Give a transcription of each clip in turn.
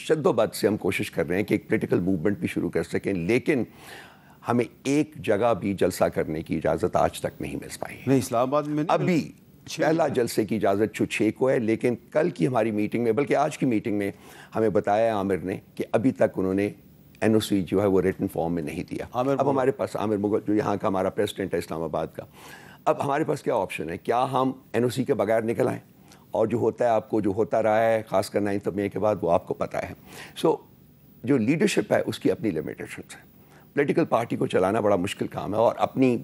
شدوبد سے ہم کوشش کر رہے ہیں کہ ایک پولیٹیکل موومنٹ بھی شروع کر سکیں، لیکن ہمیں ایک جگہ بھی جلسہ کرنے کی اجازت آج تک نہیں مل پائی. نہیں، اسلام آباد میں نہیں. ابھی پہلا جلسے کی اجازت 6 کو ہے، لیکن کل کی ہماری میٹنگ میں، بلکہ آج کی میٹنگ میں ہمیں بتایا عامر نے کہ ابھی تک انہوں نے NOC جو ہے وہ ریٹن فارم میں نہیں دیا. اب ہمارے پاس عامر مغل جو یہاں کا ہمارا پریزیڈنٹ ہے اسلام آباد کا، اب ہمارے پاس کیا آپشن ہے؟ کیا ہم NOC کے بغیر نکل آئیں؟ اور جو ہوتا ہے، آپ کو جو ہوتا رہا ہے خاص کر 9 مئی کے بعد، وہ آپ کو پتہ ہے. سو جو لیڈرشپ ہے اس کی اپنی لمیٹیشنس ہیں. پولیٹیکل پارٹی کو چلانا بڑا مشکل کام ہے، اور اپنی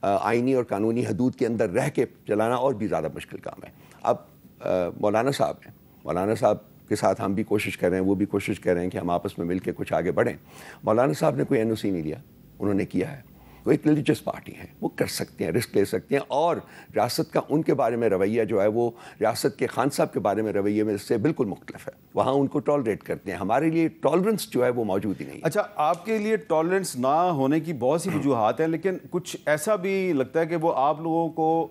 آئینی اور قانونی حدود کے اندر رہ کے چلانا اور بھی زیادہ مشکل کام ہے. اب مولانا صاحب ہیں، مولانا صاحب کے ساتھ ہم بھی کوشش کر رہے ہیں، وہ بھی کوشش کر رہے ہیں کہ ہم آپس میں مل کے کچھ آگے بڑھیں. مولانا صاحب نے کوئی NOC نہیں لیا، انہوں نے کیا ہے. وہ ایک ریلیجس پارٹی ہے، وہ کر سکتے ہیں، رسک لے سکتے ہیں، اور ریاست کا ان کے بارے میں رویہ جو ہے وہ ریاست کے خان صاحب کے بارے میں رویے میں سے بالکل مختلف ہے. وہاں ان کو ٹالریٹ کرتے ہیں، ہمارے لیے ٹالرنس جو ہے وہ موجود ہی نہیں ہے. اچھا، آپ کے لیے ٹالرنس نہ ہونے کی بہت سی وجوہات ہیں، لیکن کچھ ایسا بھی لگتا ہے کہ وہ آپ لوگوں کو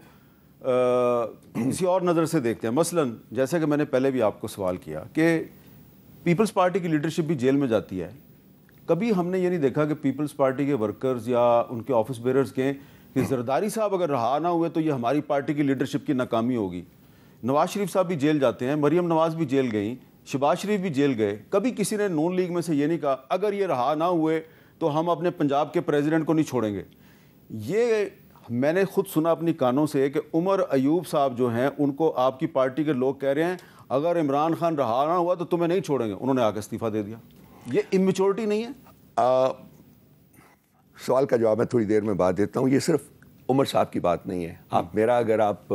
کسی اور نظر سے دیکھتے ہیں. مثلاً جیسے کہ میں نے پہلے بھی آپ کو سوال کیا کہ پیپلز پارٹی کی لیڈرشپ بھی جیل میں جاتی ہے. کبھی ہم نے یہ نہیں دیکھا کہ پیپلز پارٹی کے ورکرز یا ان کے آفس بیررز کہیں کہ زرداری صاحب اگر رہا نہ ہوئے تو یہ ہماری پارٹی کی لیڈرشپ کی ناکامی ہوگی. نواز شریف صاحب بھی جیل جاتے ہیں، مریم نواز بھی جیل گئیں، شہباز شریف بھی جیل گئے. کبھی کسی نے نون لیگ میں سے یہ نہیں کہا اگر یہ رہا نہ ہوئے تو ہم اپنے پنجاب کے پریزیڈنٹ کو نہیں چھوڑیں گے. یہ میں نے خود سنا اپنی کانوں سے کہ عمر ایوب صاحب جو ہیں ان کو آپ کی پارٹی کے لوگ کہہ رہے ہیں اگر عمران خان رہا نہ ہوا تو تمہیں نہیں چھوڑیں گے. انہوں نے آ کے استعفیٰ دے دیا. یہ امیچورٹی نہیں ہے؟ سوال کا جواب میں تھوڑی دیر میں بات دیتا ہوں. یہ صرف عمر صاحب کی بات نہیں ہے. آپ میرا اگر آپ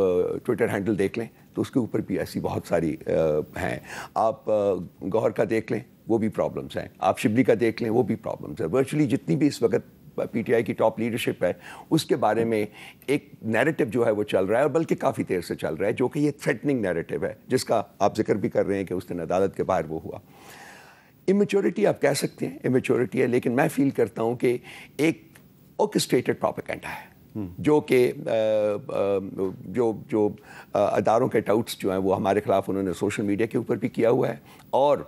ٹویٹر ہینڈل دیکھ لیں تو اس کے اوپر بھی ایسی بہت ساری ہیں. آپ گوہر کا دیکھ لیں، وہ بھی پرابلمس ہیں. آپ شبلی کا دیکھ لیں، وہ بھی پرابلمس ہیں. ورچولی جتنی بھی اس وقت PTI کی ٹاپ لیڈرشپ ہے اس کے بارے میں ایک نیریٹو جو ہے وہ چل رہا ہے، اور بلکہ کافی دیر سے چل رہا ہے، جو کہ یہ تھریٹننگ نیریٹو ہے جس کا آپ ذکر بھی کر رہے ہیں کہ اس دن عدالت کے باہر وہ ہوا. امیچورٹی آپ کہہ سکتے ہیں، امیچورٹی ہے، لیکن میں فیل کرتا ہوں کہ ایک orchestrated propaganda ہے جو کہ جو اداروں کے ٹاؤٹس جو ہیں وہ ہمارے خلاف انہوں نے سوشل میڈیا کے اوپر بھی کیا ہوا ہے، اور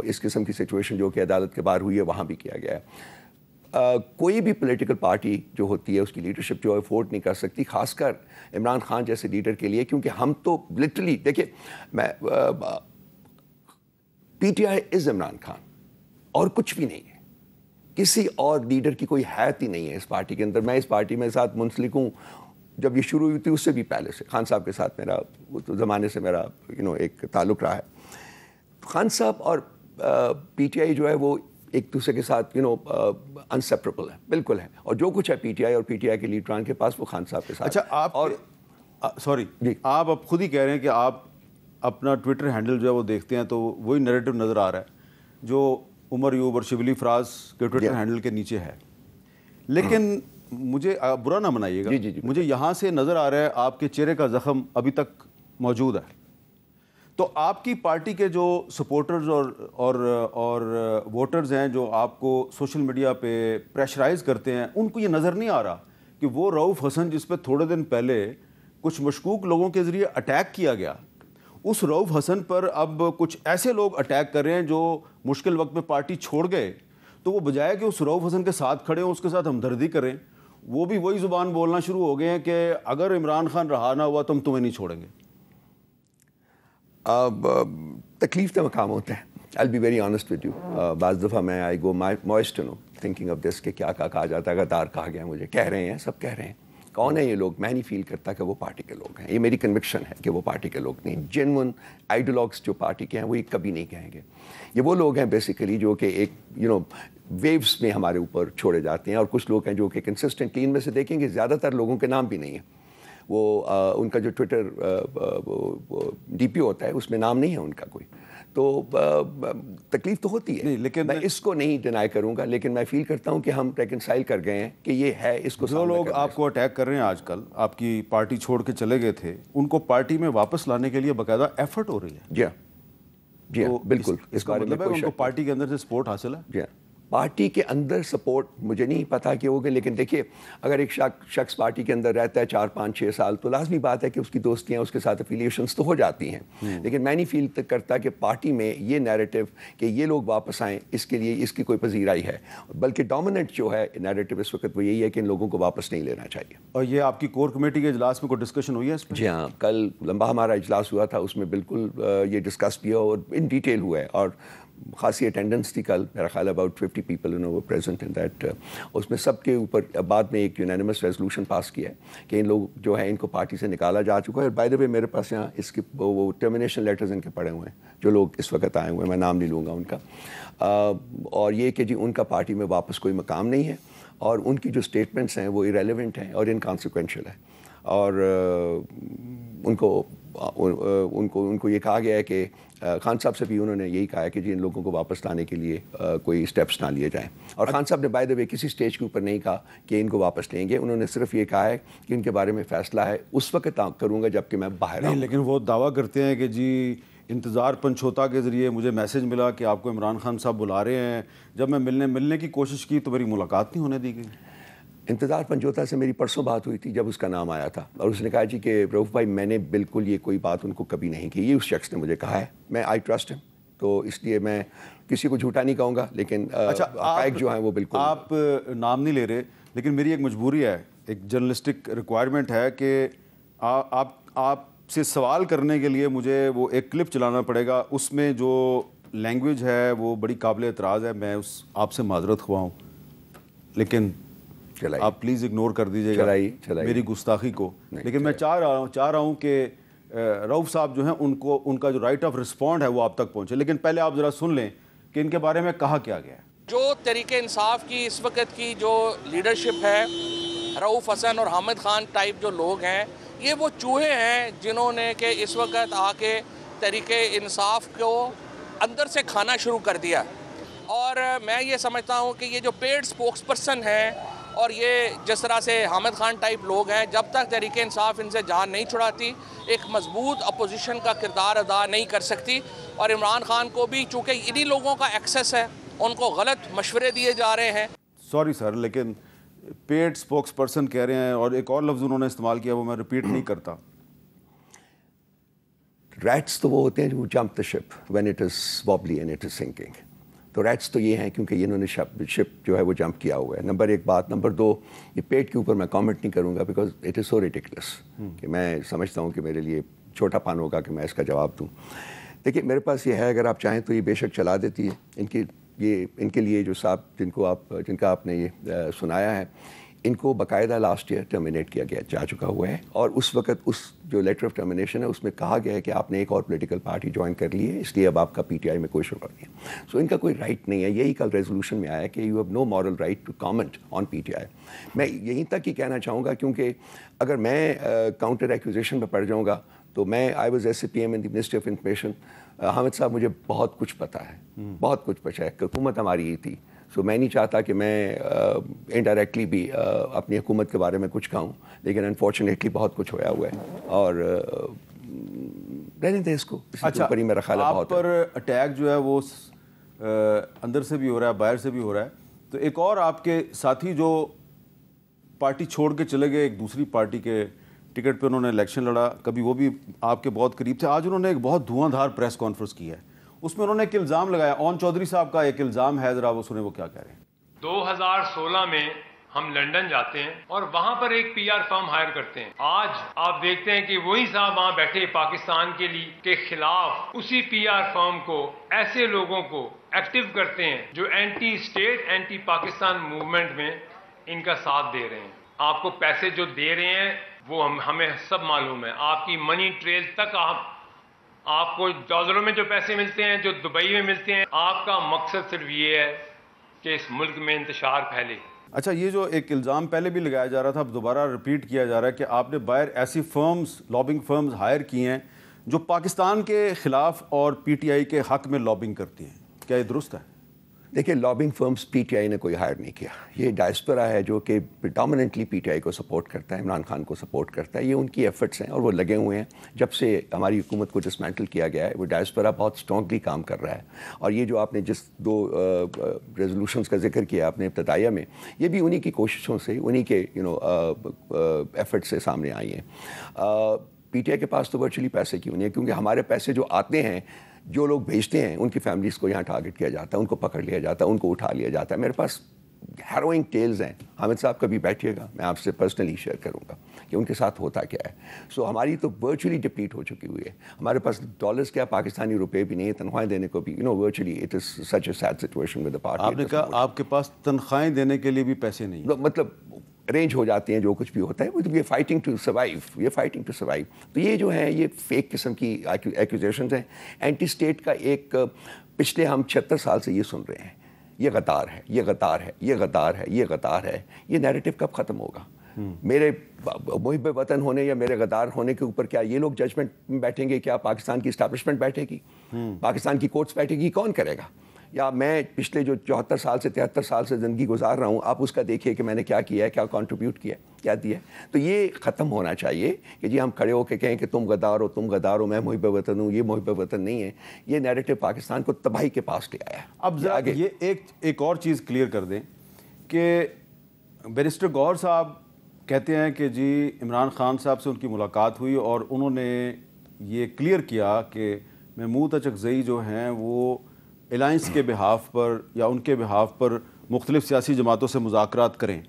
اس قسم کی سچویشن جو کہ عدالت کے باہر ہوئی ہے وہاں بھی کیا گیا ہے. کوئی بھی پولیٹیکل پارٹی جو ہوتی ہے اس کی لیڈرشپ جو ہے افورڈ نہیں کر سکتی، خاص کر عمران خان جیسے لیڈر کے لیے، کیونکہ ہم تو لٹرلی دیکھیں، میں PTI از عمران خان اور کچھ بھی نہیں ہے. کسی اور لیڈر کی کوئی حیثیت ہی نہیں ہے اس پارٹی کے اندر. میں اس پارٹی میں ساتھ منسلک ہوں، جب یہ شروع ہوئی تھی اس سے بھی پہلے سے خان صاحب کے ساتھ میرا زمانے سے میرا ایک تعلق رہا ہے. خان صاحب اور PTI جو ہے وہ ایک دوسرے کے ساتھ انسیپریبل ہے، بالکل ہے. اور جو کچھ ہے PTI اور PTI کے لیڈران کے پاس وہ خان صاحب کے ساتھ. اچھا، آپ اور سوری آپ اب خود ہی کہہ رہے ہیں کہ آپ اپنا ٹویٹر ہینڈل جو ہے وہ دیکھتے ہیں تو وہی نیریٹو نظر آ رہا ہے جو عمر ایوب اور شبلی فراز کے ٹویٹر ہینڈل کے نیچے ہے. لیکن مجھے برا نہ منائیے گا، مجھے یہاں سے نظر آ رہا ہے آپ کے چہرے کا زخم ابھی تک موجود ہے. تو آپ کی پارٹی کے جو سپورٹرز اور ووٹرز ہیں جو آپ کو سوشل میڈیا پہ پریشرائز کرتے ہیں، ان کو یہ نظر نہیں آ رہا کہ وہ رؤوف حسن جس پہ تھوڑے دن پہلے کچھ مشکوک لوگوں کے ذریعے اٹیک کیا گیا، اس رؤوف حسن پر اب کچھ ایسے لوگ اٹیک کر رہے ہیں جو مشکل وقت میں پارٹی چھوڑ گئے، تو وہ بجائے کہ اس رؤوف حسن کے ساتھ کھڑے ہوں، اس کے ساتھ ہمدردی کریں، وہ بھی وہی زبان بولنا شروع ہو گئے ہیں کہ اگر عمران خان رہا نہ ہوا تو ہم تمہیں نہیں چھوڑیں گے. تکلیف کا مقام ہوتا ہے. I'll be very honest with you. بعض دفعہ میں I go moist thinking of this کہ کیا کہا جاتا ہے، غدار کہا گیا مجھے. کہہ رہے ہیں، سب کہہ رہے ہیں. کون ہے یہ لوگ؟ میں نہیں فیل کرتا کہ وہ پارٹی کے لوگ ہیں. یہ میری کنوکشن ہے کہ وہ پارٹی کے لوگ نہیں. جینون آئیڈیالوگس جو پارٹی کے ہیں وہ یہ کبھی نہیں کہیں گے. یہ وہ لوگ ہیں بیسیکلی جو کہ ایک ویوز میں ہمارے اوپر چھوڑے جاتے ہیں، اور کچھ لوگ ہیں جو کہ کنسسٹنٹلی، ان میں سے دیکھیں گے زیادہ تر لوگوں کے نام بھی نہیں ہیں. وہ ان کا جو ٹویٹر DP ہوتا ہے اس میں نام نہیں ہے ان کا کوئی. تو تکلیف تو ہوتی ہے، لیکن میں اس کو نہیں ڈینائی کروں گا. لیکن میں فیل کرتا ہوں کہ ہم ریکنسائل کر گئے ہیں کہ یہ ہے. اس کو جو لوگ آپ کو اٹیک کر رہے ہیں آج کل، آپ کی پارٹی چھوڑ کے چلے گئے تھے، ان کو پارٹی میں واپس لانے کے لیے باقاعدہ ایفرٹ ہو رہی ہے. جی ہاں بالکل. اس کا مطلب ہے ان کو پارٹی کے اندر سے سپورٹ حاصل ہے. جی ہاں پارٹی کے اندر سپورٹ مجھے نہیں پتا کہ ہوگا، لیکن دیکھیے اگر ایک شخص پارٹی کے اندر رہتا ہے 4 5 6 سال تو لازمی بات ہے کہ اس کی دوستیاں اس کے ساتھ افیلیشنز تو ہو جاتی ہیں، لیکن میں نہیں فیل کرتا کہ پارٹی میں یہ نیریٹو کہ یہ لوگ واپس آئیں اس کے لیے اس کی کوئی پذیرائی ہے، بلکہ ڈومیننٹ جو ہے نیریٹو اس وقت وہ یہی ہے کہ ان لوگوں کو واپس نہیں لینا چاہیے۔ اور یہ آپ کی کور کمیٹی کے اجلاس میں کوئی ڈسکشن ہوئی ہے اس پہ؟ جی ہاں، کل لمبا ہمارا اجلاس ہوا تھا، اس میں بالکل یہ ڈسکس کیا اور ان ڈیٹیل ہوا ہے، اور خاصی اٹینڈنس تھی کل، میرا خیال اباؤٹ 50 پیپل وہ پریزنٹ ان دیٹ۔ اس میں سب کے اوپر بعد میں ایک یونینیمس ریزولوشن پاس کیا ہے کہ ان لوگ جو ہے ان کو پارٹی سے نکالا جا چکا ہے۔ اور بائی دا وے میرے پاس یہاں اس کے وہ ٹرمینیشن لیٹرز ان کے پڑے ہوئے ہیں جو لوگ اس وقت آئے ہوئے ہیں، میں نام نہیں لوں گا ان کا، اور یہ کہ جی ان کا پارٹی میں واپس کوئی مقام نہیں ہے، اور ان کی جو اسٹیٹمنٹس ہیں وہ ایریلیونٹ ہیں اور انکانسیکوینشل ہیں، اور ان کو یہ کہا گیا ہے کہ خان صاحب سے بھی انہوں نے یہی کہا ہے کہ جی ان لوگوں کو واپس لانے کے لیے کوئی اسٹیپس نہ لیے جائیں، اور خان صاحب نے بائی دا وے کسی اسٹیج کے اوپر نہیں کہا کہ ان کو واپس لیں گے، انہوں نے صرف یہ کہا ہے کہ ان کے بارے میں فیصلہ ہے اس وقت کروں گا جب کہ میں باہر آؤں۔ لیکن وہ دعویٰ کرتے ہیں کہ جی انتظار پنچھوتا کے ذریعے مجھے میسج ملا کہ آپ کو عمران خان صاحب بلا رہے ہیں، جب میں ملنے کی کوشش کی تو میری ملاقات نہیں ہونے دی گئی۔ انتظار پنجوتا سے میری پرسوں بات ہوئی تھی جب اس کا نام آیا تھا، اور اس نے کہا جی کہ رؤف بھائی میں نے بالکل یہ کوئی بات ان کو کبھی نہیں کی، یہ اس شخص نے مجھے کہا ہے، میں آئی ٹرسٹ ہم، تو اس لیے میں کسی کو جھوٹا نہیں کہوں گا، لیکن حقائق جو ہیں وہ بالکل۔ آپ نام نہیں لے رہے، لیکن میری ایک مجبوری ہے، ایک جرنلسٹک ریکوائرمنٹ ہے کہ آپ سے سوال کرنے کے لیے مجھے وہ ایک کلپ چلانا پڑے گا، اس میں جو لینگویج ہے وہ بڑی قابل اعتراض ہے، میں آپ سے معذرت خواہ ہوں، لیکن آپ پلیز اگنور کر دیجیے گا میری گستاخی کو۔ لیکن میں چاہ رہا ہوں کہ رؤف صاحب جو ہیں ان کا جو رائٹ آف رسپونڈ ہے وہ آپ تک پہنچے، لیکن پہلے آپ ذرا سن لیں کہ ان کے بارے میں کہا کیا گیا ہے۔ جو تحریک انصاف کی اس وقت کی جو لیڈرشپ ہے، رؤف حسن اور حامد خان ٹائپ جو لوگ ہیں، یہ وہ چوہے ہیں جنہوں نے کہ اس وقت آ کے تحریک انصاف کو اندر سے کھانا شروع کر دیا، اور میں یہ سمجھتا ہوں کہ یہ جو پیڈ سپوکس پرسن ہیں اور یہ جس طرح سے حامد خان ٹائپ لوگ ہیں، جب تک تحریک انصاف ان سے جان نہیں چھڑاتی ایک مضبوط اپوزیشن کا کردار ادا نہیں کر سکتی، اور عمران خان کو بھی چونکہ انہی لوگوں کا ایکسس ہے، ان کو غلط مشورے دیے جا رہے ہیں۔ سوری سر، لیکن پیڈ سپوکس پرسن کہہ رہے ہیں، اور ایک اور لفظ انہوں نے استعمال کیا وہ میں ریپیٹ نہیں کرتا۔ ریٹس تو وہ ہوتے ہیں جو jump the ship when it is wobbly and it is sinking, تو ریٹس تو یہ ہیں کیونکہ انہوں نے شپ جو ہے وہ جمپ کیا ہوا ہے، نمبر ایک بات۔ نمبر دو، یہ پیٹ کے اوپر میں کامنٹ نہیں کروں گا because it is so ridiculous کہ میں سمجھتا ہوں کہ میرے لیے چھوٹا پان ہوگا کہ میں اس کا جواب دوں۔ دیکھیے میرے پاس یہ ہے، اگر آپ چاہیں تو یہ بے شک چلا دیتی ہے، ان کے لیے جو صاحب جن کا آپ نے یہ سنایا ہے، ان کو باقاعدہ لاسٹ ایئر ٹرمینیٹ کیا جا چکا ہوا ہے، اور اس وقت اس جو لیٹر آف ٹرمینیشن ہے اس میں کہا گیا ہے کہ آپ نے ایک اور پولیٹیکل پارٹی جوائن کر لی ہے، اس لیے اب آپ کا پی ٹی آئی میں کوئی شعبہ نہیں ہے، سو ان کا کوئی رائٹ نہیں ہے۔ یہی کل ریزولوشن میں آیا کہ you have no moral right to comment on P T I. میں یہیں تک ہی کہنا چاہوں گا، کیونکہ اگر میں کاؤنٹر ایکوزیشن پہ پڑ جاؤں گا تو میں I was S C P M in the ministry of information, Hamid صاحب مجھے بہت کچھ پتہ ہے، بہت کچھ پتہ ہے، حکومت ہماری ہی تھی، سو میں نہیں چاہتا کہ میں انڈائریکٹلی بھی اپنی حکومت کے بارے میں کچھ کہوں، لیکن انفارچونیٹلی بہت کچھ ہوا ہے، اور رہنے دیں اس کو۔ اچھا، میرا خیال ہے آپ پر اٹیک جو ہے وہ اندر سے بھی ہو رہا ہے، باہر سے بھی ہو رہا ہے، تو ایک اور آپ کے ساتھی جو پارٹی چھوڑ کے چلے گئے، ایک دوسری پارٹی کے ٹکٹ پہ انہوں نے الیکشن لڑا، کبھی وہ بھی آپ کے بہت قریب تھے، آج انہوں نے ایک بہت دھواں دھار پریس کانفرنس کی ہے، اس میں انہوں نے ایک الزام لگایا، اون چودھری صاحب کا ایک الزام ہے، ذرا وہ سنیں وہ کیا کہہ رہے ہیں۔ 2016 میں ہم لنڈن جاتے ہیں اور وہاں پر ایک پی آر فرم ہائر کرتے ہیں، آج آپ دیکھتے ہیں کہ وہی صاحب وہاں بیٹھے پاکستان کے خلاف اسی پی آر فرم کو، ایسے لوگوں کو ایکٹیو کرتے ہیں جو anti state anti Pakistan movement میں ان کا ساتھ دے رہے ہیں۔ آپ کو پیسے جو دے رہے ہیں وہ ہمیں سب معلوم ہے، آپ کی منی ٹریل تک آپ کو ڈالروں میں جو پیسے ملتے ہیں، جو دبئی میں ملتے ہیں، آپ کا مقصد صرف یہ ہے کہ اس ملک میں انتشار پھیلے۔ اچھا، یہ جو ایک الزام پہلے بھی لگایا جا رہا تھا، اب دوبارہ ریپیٹ کیا جا رہا ہے کہ آپ نے باہر ایسی فرمز، لابنگ فرمز ہائر کی ہیں جو پاکستان کے خلاف اور پی ٹی آئی کے حق میں لابنگ کرتی ہیں، کیا یہ درست ہے؟ دیکھیں لابنگ فرمز پی ٹی آئی نے کوئی ہائر نہیں کیا. یہ ڈائسپورا ہے جو کہ پریڈامننٹلی پی ٹی آئی کو سپورٹ کرتا ہے, عمران خان کو سپورٹ کرتا ہے. یہ ان کی ایفرٹس ہیں اور وہ لگے ہوئے ہیں. جب سے ہماری حکومت کو ڈسمینٹل کیا گیا ہے وہ ڈائسپورا بہت اسٹرانگلی کام کر رہا ہے. اور یہ جو آپ نے جس 2 ریزولوشنز کا ذکر کیا آپ نے ابتدائیہ میں, یہ بھی انہی کی کوششوں سے, انہی کے ایفرٹ سے سامنے آئی ہیں. پی ٹی آئی کے پاس تو ورچولی پیسے کیوں نہیں ہے, کیونکہ ہمارے پیسے جو آتے ہیں, جو لوگ بھیجتے ہیں, ان کی فیملیز کو یہاں ٹارگٹ کیا جاتا ہے, ان کو پکڑ لیا جاتا ہے, ان کو اٹھا لیا جاتا ہے. میرے پاس ہیروئنگ ٹیلز ہیں. حامد صاحب کبھی بیٹھیے گا, میں آپ سے پرسنلی شیئر کروں گا کہ ان کے ساتھ ہوتا کیا ہے. سو ہماری تو ورچولی ڈپلیٹ ہو چکی ہوئی ہے. ہمارے پاس ڈالرز کیا پاکستانی روپے بھی نہیں ہے, تنخواہیں دینے کو بھی. Virtually it is such a sad situation with the party. آپ نے کہا آپ کے پاس تنخواہیں دینے کے لیے بھی پیسے نہیں ہیں. مطلب ارینج ہو جاتے ہیں جو کچھ بھی ہوتا ہے, وہ یہ فائٹنگ ٹو سروائیو. تو یہ جو ہے یہ فیک قسم کی ایکوزیشنز ہیں. اینٹی اسٹیٹ کا ایک پچھلے ہم 76 سال سے یہ سن رہے ہیں, یہ غدار ہے, یہ غدار ہے, یہ غدار ہے, یہ غدار ہے. یہ نیریٹو کب ختم ہوگا؟ میرے محب وطن ہونے یا میرے غدار ہونے کے اوپر کیا یہ لوگ ججمنٹ میں بیٹھیں گے؟ کیا پاکستان کی اسٹیبلشمنٹ بیٹھے گی؟ پاکستان کی کورٹس بیٹھے گی؟ کون کرے گا؟ یا میں پچھلے جو 74 سال سے 73 سال سے زندگی گزار رہا ہوں, آپ اس کا دیکھیے کہ میں نے کیا کیا ہے, کیا کنٹریبیوٹ کیا ہے, کیا دیا ہے. تو یہ ختم ہونا چاہیے کہ جی ہم کھڑے ہو کے کہیں کہ تم غدار ہو, تم غدار ہو, میں محب وطن ہوں. یہ محب وطن نہیں ہے. یہ نیریٹو پاکستان کو تباہی کے پاس لے آیا ہے. اب ذرا یہ ایک اور چیز کلیئر کر دیں کہ بیرسٹر گوہر صاحب کہتے ہیں کہ جی عمران خان صاحب سے ان کی ملاقات ہوئی اور انہوں نے یہ کلیئر کیا کہ محمود اچکزئی جو ہیں وہ الائنس کے بہاف پر یا ان کے بہاف پر مختلف سیاسی جماعتوں سے مذاکرات کریں.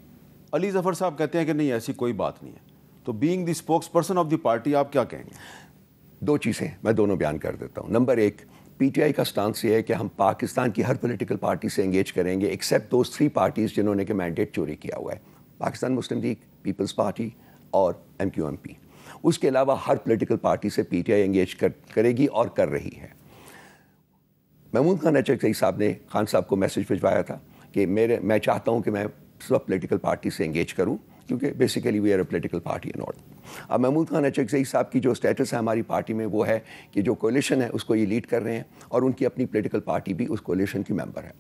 علی ظفر صاحب کہتے ہیں کہ نہیں, ایسی کوئی بات نہیں ہے. تو being the spokes person of the party آپ کیا کہیں گے؟ 2 چیزیں میں دونوں بیان کر دیتا ہوں. نمبر 1, پی ٹی آئی کا سٹانس یہ ہے کہ ہم پاکستان کی ہر پولیٹیکل پارٹی سے انگیج کریں گے ایکسیپٹ دوز 3 پارٹیز جنہوں نے کہ مینڈیٹ چوری کیا ہوا ہے, پاکستان مسلم لیگ, پیپلز پارٹی اور MQMP. اس کے علاوہ ہر پولیٹیکل پارٹی سے پی ٹی آئی انگیج کرے گی اور کر رہی ہے. محمود خان اچکزئی صاحب نے خان صاحب کو میسج بھجوایا تھا کہ میں چاہتا ہوں کہ میں سب پولیٹیکل پارٹی سے انگیج کروں, کیونکہ basically we are a political party in north. اب محمود خان اچکزئی صاحب کی جو اسٹیٹس ہے ہماری پارٹی میں وہ ہے کہ جو کولیشن ہے اس کو یہ لیڈ کر رہے ہیں اور ان کی اپنی پولیٹیکل پارٹی بھی اس کولیشن کی ممبر ہے.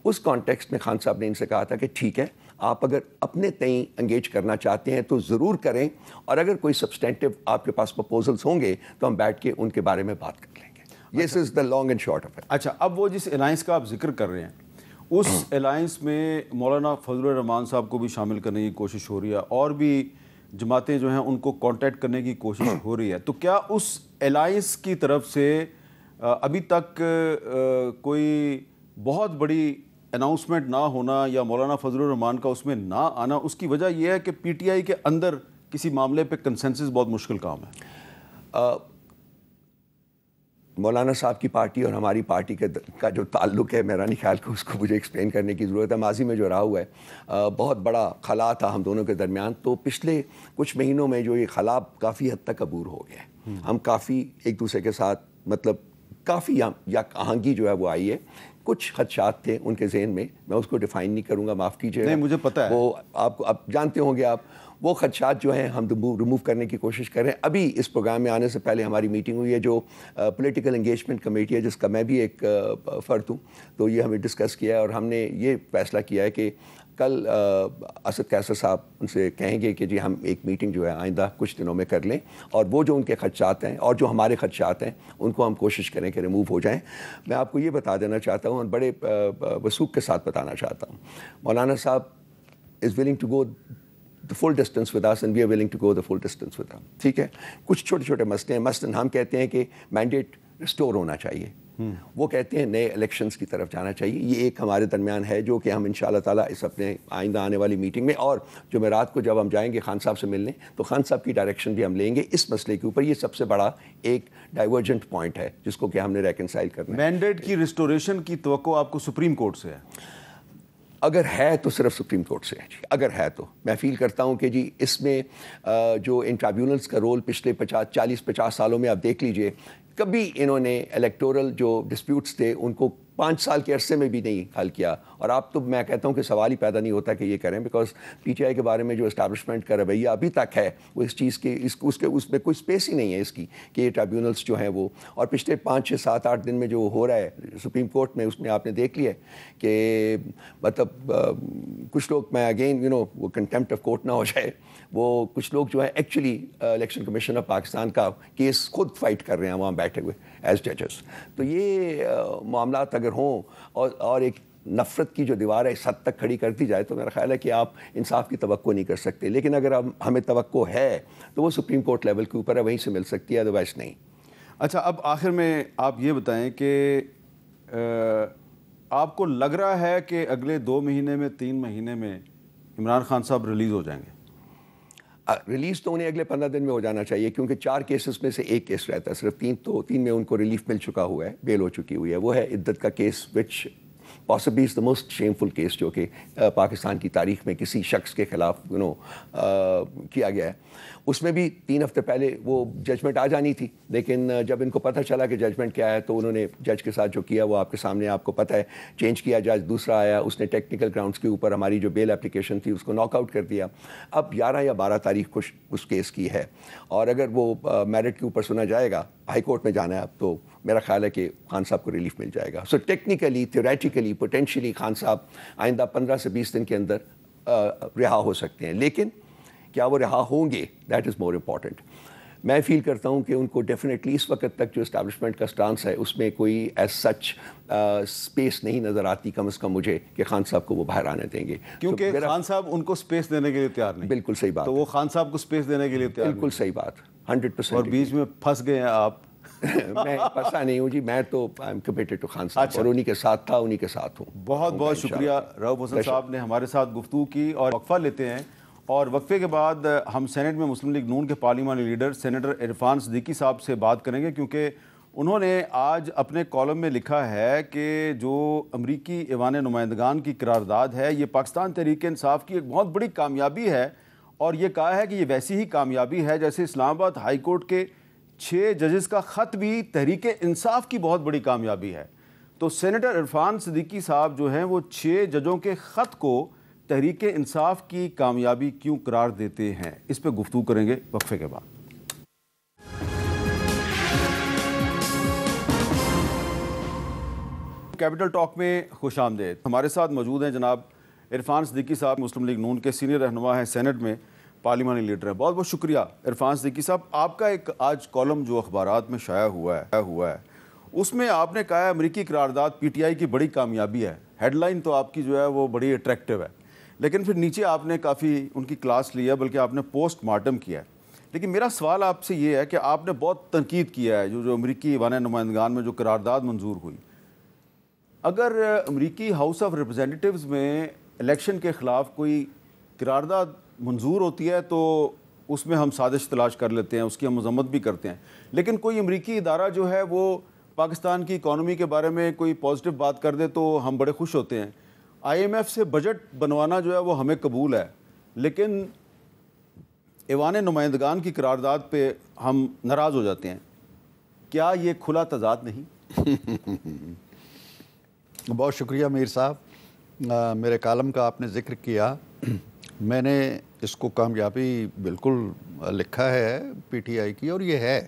اس کانٹیکسٹ میں خان صاحب نے ان سے کہا تھا کہ ٹھیک ہے, آپ اگر اپنے تئیں انگیج کرنا چاہتے ہیں تو ضرور کریں, اور اگر کوئی سبسٹینٹیو آپ کے پاس پرپوزلس ہوں گے تو ہم بیٹھ کے ان کے بارے میں بات کر لیں گے. This is the long and short of it. اچھا, اب وہ جس الائنس کا آپ ذکر کر رہے ہیں اس الائنس میں مولانا فضل الرحمان صاحب کو بھی شامل کرنے کی کوشش ہو رہی ہے اور بھی جماعتیں جو ہیں ان کو کانٹیکٹ کرنے کی کوشش ہو رہی ہے. تو کیا اس الائنس کی طرف سے ابھی تک کوئی بہت بڑی اناؤنسمنٹ نہ ہونا یا مولانا فضل الرحمان کا اس میں نہ آنا, اس کی وجہ یہ ہے کہ پی ٹی آئی کے اندر کسی معاملے پہ کنسنسس بہت مشکل کام ہے؟ مولانا صاحب کی پارٹی اور ہماری پارٹی کا جو تعلق ہے, میرا نہیں خیال کہ اس کو مجھے ایکسپلین کرنے کی ضرورت ہے. ماضی میں جو رہا ہوا ہے بہت بڑا خلا تھا ہم دونوں کے درمیان, تو پچھلے کچھ مہینوں میں جو یہ خلا کافی حد تک عبور ہو گیا ہے. ہم کافی ایک دوسرے کے ساتھ مطلب کافی یا آہنگی جو ہے وہ آئی ہے. کچھ خدشات تھے ان کے ذہن میں اس کو ڈیفائن نہیں کروں گا, معاف کیجیے. نہیں, مجھے پتہ ہے وہ آپ جانتے ہوں گے. آپ وہ خدشات جو ہیں ہم ریموو کرنے کی کوشش کر رہے ہیں. ابھی اس پروگرام میں آنے سے پہلے ہماری میٹنگ ہوئی ہے جو پولیٹیکل انگیجمنٹ کمیٹی ہے جس کا میں بھی ایک فرد ہوں. تو یہ ہمیں ڈسکس کیا ہے اور ہم نے یہ فیصلہ کیا ہے کہ کل اسد قیصر صاحب ان سے کہیں گے کہ جی ہم ایک میٹنگ جو ہے آئندہ کچھ دنوں میں کر لیں, اور وہ جو ان کے خدشات ہیں اور جو ہمارے خدشات ہیں ان کو ہم کوشش کریں کہ ریموو ہو جائیں. میں آپ کو یہ بتا دینا چاہتا ہوں اور بڑے وثوق کے ساتھ بتانا چاہتا ہوں, Maulana sahab is willing to go the full distance with us and we are willing to go the full distance with them. ٹھیک ہے, کچھ چھوٹے چھوٹے مسئلے ہیں. مثلاً ہم کہتے ہیں کہ مینڈیٹ ریسٹور ہونا چاہیے, وہ کہتے ہیں نئے الیکشنز کی طرف جانا چاہیے. یہ ایک ہمارے درمیان ہے جو کہ ہم انشاءاللہ تعالیٰ اس اپنے آئندہ آنے والی میٹنگ میں اور جمعرات کو جب ہم جائیں گے خان صاحب سے ملنے تو خان صاحب کی ڈائریکشن بھی ہم لیں گے اس مسئلے کے اوپر. یہ سب سے بڑا ایک ڈائیورجنٹ پوائنٹ ہے جس کو کہ ہم نے ریکنسائل کرنا ہے. مینڈیٹ کی ریسٹوریشن کی توقع آپ کو سپریم کورٹ سے ہے؟ اگر ہے تو صرف سپریم کورٹ سے ہے جی. اگر ہے تو میں فیل کرتا ہوں کہ جی اس میں جو ان ٹرائبیونلز کا رول پچھلے 40-50 سالوں میں آپ دیکھ لیجئے, کبھی انہوں نے الیکٹورل جو ڈسپیوٹس تھے ان کو 5 سال کے عرصے میں بھی نہیں حل کیا. اور آپ تو میں کہتا ہوں کہ سوال ہی پیدا نہیں ہوتا کہ یہ کریں, بیکاز پی ٹی آئی کے بارے میں جو اسٹیبلشمنٹ کا رویہ ابھی تک ہے وہ اس چیز کے اس میں کوئی اسپیس ہی نہیں ہے اس کی کہ یہ ٹرائبیونلس جو ہیں وہ. اور پچھلے 5 6 7 8 دن میں جو ہو رہا ہے سپریم کورٹ میں, اس میں آپ نے دیکھ لیا کہ مطلب کچھ لوگ, میں اگین وہ کنٹمپٹ آف کورٹ نہ ہو جائے, وہ کچھ لوگ جو ہیں actually election commission of Pakistan کا کیس خود فائٹ کر رہے ہیں وہاں بیٹھے ہوئے ایز ججز. تو یہ معاملات اگر ہوں اور ایک نفرت کی جو دیوار ہے اس حد تک کھڑی کر دی جائے تو میرا خیال ہے کہ آپ انصاف کی توقع نہیں کر سکتے. لیکن اگر ہمیں توقع ہے تو وہ سپریم کورٹ لیول کے اوپر ہے, وہیں سے مل سکتی ہے, ادروائز نہیں. اچھا, اب آخر میں آپ یہ بتائیں کہ آپ کو لگ رہا ہے کہ اگلے 2 مہینے میں 3 مہینے میں عمران خان صاحب ریلیز ہو جائیں گے؟ ریلیز تو انہیں اگلے 15 دن میں ہو جانا چاہیے, کیونکہ 4 کیسز میں سے ایک کیس رہتا ہے, صرف 3 میں ان کو ریلیف مل چکا ہوا ہے, بیل ہو چکی ہوئی ہے. وہ ہے عدت کا case, which possibly is the most shameful case جو کہ پاکستان کی تاریخ میں کسی شخص کے خلاف کیا گیا ہے. اس میں بھی 3 ہفتے پہلے وہ ججمنٹ آ جانی تھی, لیکن جب ان کو پتہ چلا کہ ججمنٹ کیا ہے تو انہوں نے جج کے ساتھ جو کیا وہ آپ کے سامنے, آپ کو پتہ ہے, چینج کیا. جج دوسرا آیا, اس نے ٹیکنیکل گراؤنڈس کے اوپر ہماری جو بیل اپلیکیشن تھی اس کو ناک آؤٹ کر دیا. اب 11 یا 12 تاریخ کو اس کیس کی ہے, اور اگر وہ میرٹ کے اوپر سنا جائے گا, ہائی کورٹ میں جانا ہے اب, تو میرا خیال ہے کہ خان صاحب کو ریلیف مل جائے گا. So technically, theoretically, potentially Khan sahab آئندہ 15 سے 20 دن کے اندر رہا ہو سکتے ہیں. لیکن کیا وہ رہا ہوں گے, دیٹ از مور امپورٹنٹ. میں فیل کرتا ہوں کہ ان کو ڈیفینیٹلی اس وقت تک جو اسٹیبلشمنٹ کا سٹانس ہے اس میں کوئی ایز سچ اسپیس نہیں نظر آتی, کم از کم مجھے, کہ خان صاحب کو وہ باہر آنے دیں گے, کیونکہ خان صاحب ان کو اسپیس دینے کے لیے تیار نہیں. بالکل صحیح بات. تو وہ خان صاحب کو اسپیس دینے کے لیے تیار, بالکل صحیح بات, 100%. اور بیچ میں پھنس گئے ہیں آپ. میں پھنسا نہیں ہوں جی, میں تو I am committed to Khan صاحب, اور انہی کے ساتھ تھا, انہی کے ساتھ ہوں. بہت بہت شکریہ رؤف حسن صاحب نے ہمارے ساتھ گفتگو کی. اور وقفہ لیتے ہیں, اور وقفے کے بعد ہم سینٹ میں مسلم لیگ نون کے پارلیمانی لیڈر سینیٹر عرفان صدیقی صاحب سے بات کریں گے, کیونکہ انہوں نے آج اپنے کالم میں لکھا ہے کہ جو امریکی ایوان نمائندگان کی قرارداد ہے یہ پاکستان تحریک انصاف کی ایک بہت بڑی کامیابی ہے, اور یہ کہا ہے کہ یہ ویسی ہی کامیابی ہے جیسے اسلام آباد ہائی کورٹ کے 6 ججز کا خط بھی تحریک انصاف کی بہت بڑی کامیابی ہے. تو سینیٹر عرفان صدیقی صاحب جو ہیں وہ 6 ججوں کے خط کو تحریک انصاف کی کامیابی کیوں قرار دیتے ہیں, اس پہ گفتگو کریں گے وقفے کے بعد. کیپٹل ٹاک میں خوش آمدید. ہمارے ساتھ موجود ہیں جناب عرفان صدیقی صاحب, مسلم لیگ نون کے سینئر رہنما ہیں, سینٹ میں پارلیمانی لیڈر ہیں. بہت بہت شکریہ عرفان صدیقی صاحب. آپ کا ایک آج کالم جو اخبارات میں شائع ہوا ہے اس میں آپ نے کہا ہے امریکی قرارداد پی ٹی آئی کی بڑی کامیابی ہے. ہیڈ لائن تو آپ کی جو ہے وہ بڑی اٹریکٹیو ہے, لیکن پھر نیچے آپ نے کافی ان کی کلاس لیا, بلکہ آپ نے پوسٹ مارٹم کیا ہے. لیکن میرا سوال آپ سے یہ ہے کہ آپ نے بہت تنقید کیا ہے جو امریکی ایوان نمائندگان میں جو قرارداد منظور ہوئی. اگر امریکی ہاؤس آف ریپرزینٹیٹیوز میں الیکشن کے خلاف کوئی قرارداد منظور ہوتی ہے تو اس میں ہم سازش تلاش کر لیتے ہیں, اس کی ہم مذمت بھی کرتے ہیں. لیکن کوئی امریکی ادارہ جو ہے وہ پاکستان کی اکانومی کے بارے میں کوئی پازیٹیو بات کر دے تو ہم بڑے خوش ہوتے ہیں. آئی ایم ایف سے بجٹ بنوانا جو ہے وہ ہمیں قبول ہے, لیکن ایوان نمائندگان کی قرارداد پہ ہم ناراض ہو جاتے ہیں. کیا یہ کھلا تضاد نہیں؟ بہت شکریہ میر صاحب. میرے کالم کا آپ نے ذکر کیا, میں نے اس کو کامیابی بالکل لکھا ہے پی ٹی آئی کی, اور یہ ہے,